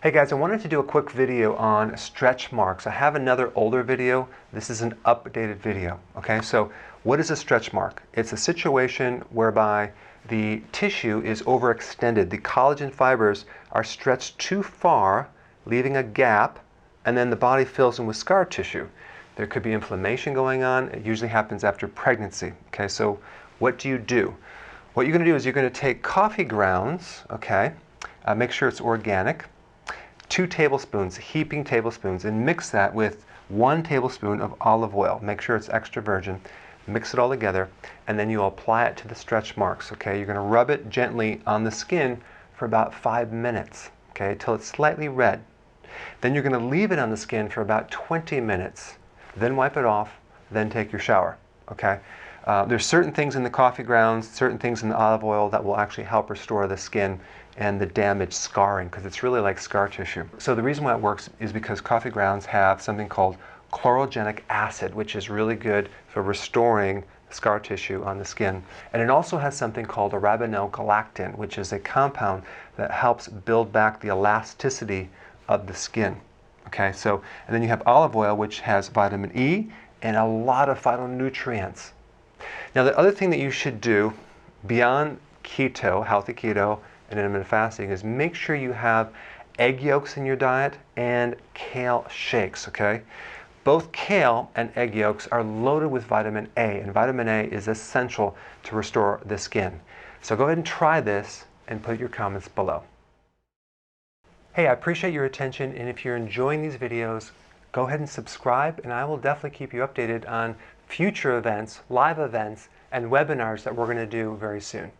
Hey guys, I wanted to do a quick video on stretch marks. I have another older video. This is an updated video. Okay, so what is a stretch mark? It's a situation whereby the tissue is overextended. The collagen fibers are stretched too far, leaving a gap, and then the body fills in with scar tissue. There could be inflammation going on. It usually happens after pregnancy. Okay, so what do? What you're going to do is you're going to take coffee grounds, okay, make sure it's organic, 2 tablespoons, heaping tablespoons, and mix that with 1 tablespoon of olive oil. Make sure it's extra virgin. Mix it all together, and then you apply it to the stretch marks. Okay, you're going to rub it gently on the skin for about 5 minutes, okay, till it's slightly red. Then you're going to leave it on the skin for about 20 minutes. Then wipe it off. Then take your shower. Okay. There's certain things in the coffee grounds, certain things in the olive oil that will actually help restore the skin and the damaged scarring, because it's really like scar tissue. So the reason why it works is because coffee grounds have something called chlorogenic acid, which is really good for restoring scar tissue on the skin. And it also has something called a Ravenel collectin, which is a compound that helps build back the elasticity of the skin. Okay, so, and then you have olive oil, which has vitamin E and a lot of phytonutrients. Now, the other thing that you should do beyond keto, healthy keto, and intermittent fasting is make sure you have egg yolks in your diet and kale shakes, okay? Both kale and egg yolks are loaded with vitamin A, and vitamin A is essential to restore the skin. So go ahead and try this and put your comments below. Hey, I appreciate your attention, and if you're enjoying these videos, go ahead and subscribe, and I will definitely keep you updated on future events, live events, and webinars that we're going to do very soon.